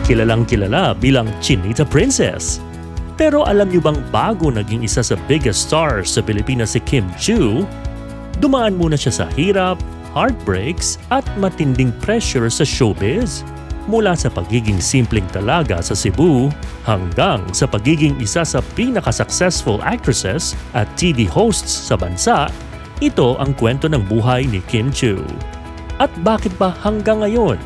kilalang kilala bilang Chinita Princess. Pero alam niyo bang bago naging isa sa biggest stars sa Pilipinas si Kim Chiu, dumaan muna siya sa hirap, heartbreaks at matinding pressure sa showbiz? Mula sa pagiging simpleng dalaga sa Cebu hanggang sa pagiging isa sa pinaka-successful actresses at TV hosts sa bansa, ito ang kwento ng buhay ni Kim Chiu. At bakit ba hanggang ngayon,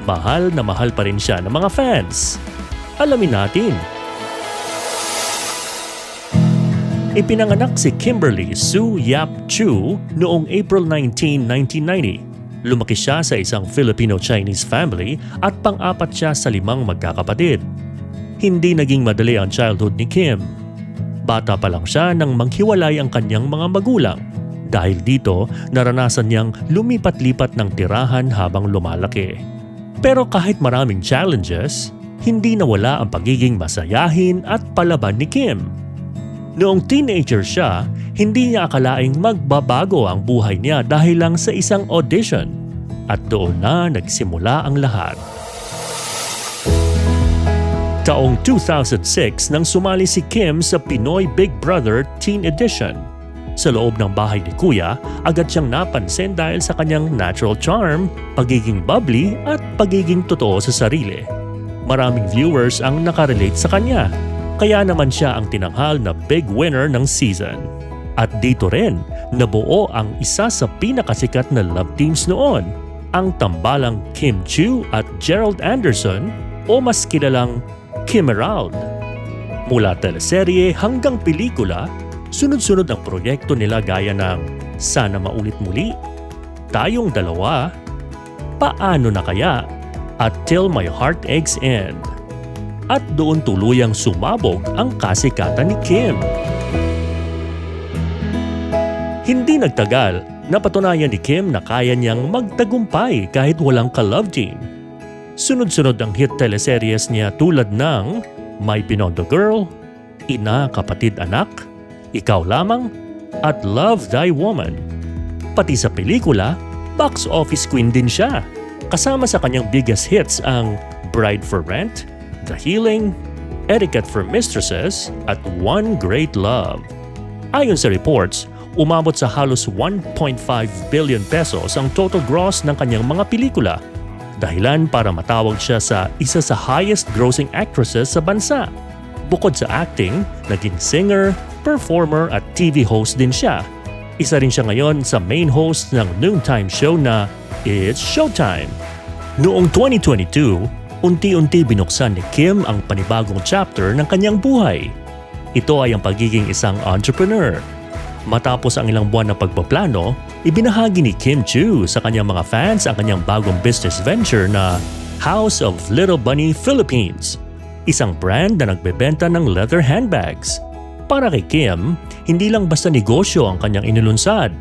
mahal na mahal pa rin siya ng mga fans? Alamin natin. Ipinanganak si Kimberly Sue Yap Chiu noong April 19, 1990. Lumaki siya sa isang Filipino-Chinese family at pang-apat siya sa 5 magkakapatid. Hindi naging madali ang childhood ni Kim. Bata pa lang siya nang maghiwalay ang kanyang mga magulang. Dahil dito, naranasan niyang lumipat-lipat ng tirahan habang lumalaki. Pero kahit maraming challenges, hindi nawala ang pagiging masayahin at palaban ni Kim. Noong teenager siya, hindi niya akalaing magbabago ang buhay niya dahil lang sa isang audition. At doon na nagsimula ang lahat. Taong 2006 nang sumali si Kim sa Pinoy Big Brother Teen Edition. Sa loob ng bahay ni Kuya, agad siyang napansin dahil sa kanyang natural charm, pagiging bubbly at pagiging totoo sa sarili. Maraming viewers ang nakarelate sa kanya. Kaya naman siya ang tinanghal na big winner ng season. At dito rin, nabuo ang isa sa pinakasikat na love teams noon, ang tambalang Kim Chiu at Gerald Anderson o mas kilalang Kim Emerald. Mula teleserye hanggang pelikula, sunod-sunod ang proyekto nila gaya ng Sana Maulit Muli, Tayong Dalawa, Paano Na Kaya at Till My Heart Aches End. At doon tuluyang sumabog ang kasikatan ni Kim. Hindi nagtagal, napatunayan ni Kim na kaya niyang magtagumpay kahit walang ka-love team. Sunod-sunod ang hit teleseries niya tulad ng My Binondo Girl, Ina Kapatid Anak, Ikaw Lamang, at Love Thy Woman. Pati sa pelikula, box office queen din siya. Kasama sa kanyang biggest hits ang Bride for Rent, The Healing, Etiquette for Mistresses, at One Great Love. Ayon sa reports, umabot sa halos 1.5 billion pesos ang total gross ng kanyang mga pelikula, dahilan para matawag siya sa isa sa highest grossing actresses sa bansa. Bukod sa acting, naging singer, performer at TV host din siya. Isa rin siya ngayon sa main host ng noontime show na It's Showtime. Noong 2022, unti-unti binuksan ni Kim ang panibagong chapter ng kanyang buhay. Ito ay ang pagiging isang entrepreneur. Matapos ang ilang buwan na pagpaplano, ibinahagi ni Kim Chiu sa kanyang mga fans ang kanyang bagong business venture na House of Little Bunny Philippines, isang brand na nagbebenta ng leather handbags. Para kay Kim, hindi lang basta negosyo ang kanyang inilunsad.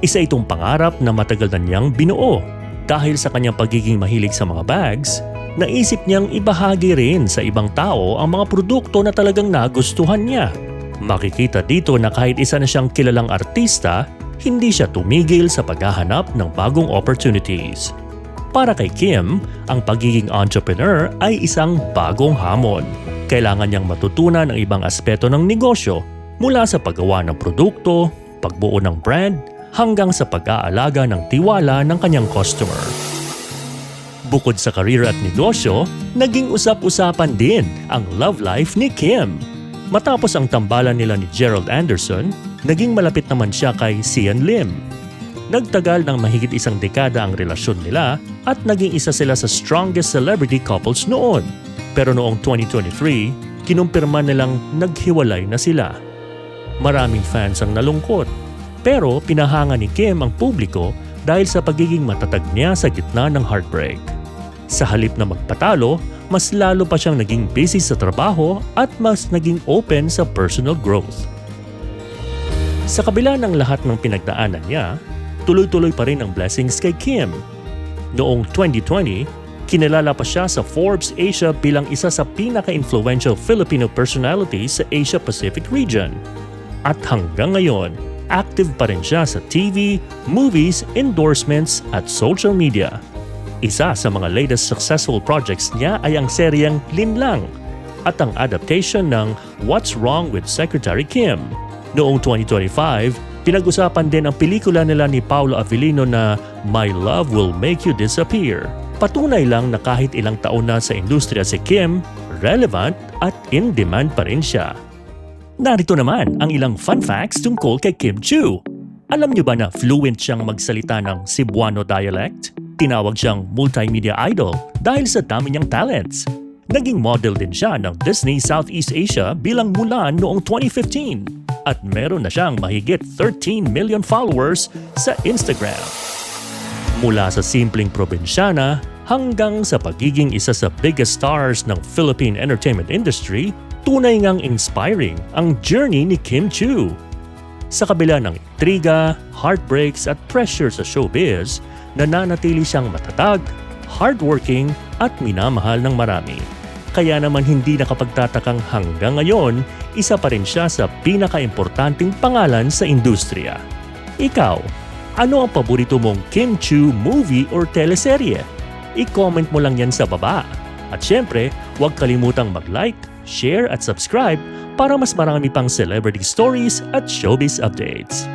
Isa itong pangarap na matagal na niyang binuo. Dahil sa kanyang pagiging mahilig sa mga bags, naisip niyang ibahagi rin sa ibang tao ang mga produkto na talagang nagustuhan niya. Makikita dito na kahit isa na siyang kilalang artista, hindi siya tumigil sa paghahanap ng bagong opportunities. Para kay Kim, ang pagiging entrepreneur ay isang bagong hamon. Kailangan niyang matutunan ang ibang aspeto ng negosyo, mula sa paggawa ng produkto, pagbuo ng brand, hanggang sa pag-aalaga ng tiwala ng kanyang customer. Bukod sa career at negosyo, naging usap-usapan din ang love life ni Kim. Matapos ang tambalan nila ni Gerald Anderson, naging malapit naman siya kay Sian Lim. Nagtagal ng mahigit isang dekada ang relasyon nila at naging isa sila sa strongest celebrity couples noon. Pero noong 2023, kinumpirma nilang naghiwalay na sila. Maraming fans ang nalungkot. Pero pinahanga ni Kim ang publiko dahil sa pagiging matatag niya sa gitna ng heartbreak. Sa halip na magpatalo, mas lalo pa siyang naging busy sa trabaho at mas naging open sa personal growth. Sa kabila ng lahat ng pinagdaanan niya, tuloy-tuloy pa rin ang blessings kay Kim. Noong 2020, kinilala pa siya sa Forbes Asia bilang isa sa pinaka-influential Filipino personalities sa Asia-Pacific region. At hanggang ngayon, active pa rin siya sa TV, movies, endorsements at social media. Isa sa mga latest successful projects niya ay ang seryeng Linlang at ang adaptation ng What's Wrong with Secretary Kim. Noong 2025, pinag-usapan din ang pelikula nila ni Paolo Avellino na My Love Will Make You Disappear. Patunay lang na kahit ilang taon na sa industriya si Kim, relevant at in demand pa rin siya. Narito naman ang ilang fun facts tungkol kay Kim Chiu. Alam niyo ba na fluent siyang magsalita ng Cebuano dialect? Tinawag siyang multimedia idol dahil sa dami niyang talents. Naging model din siya ng Disney Southeast Asia bilang Mulan noong 2015 at meron na siyang mahigit 13 million followers sa Instagram. Mula sa simpleng probinsyana hanggang sa pagiging isa sa biggest stars ng Philippine entertainment industry, tunay ngang inspiring ang journey ni Kim Chiu. Sa kabila ng intriga, heartbreaks at pressure sa showbiz, nananatili siyang matatag, hardworking at minamahal ng marami. Kaya naman hindi nakapagtatakang hanggang ngayon, isa pa rin siya sa pinaka-importanting pangalan sa industriya. Ikaw, ano ang paborito mong Kim Chiu movie or teleserye? I-comment mo lang yan sa baba. At syempre, huwag kalimutang mag-like, share at subscribe para mas marami pang celebrity stories at showbiz updates.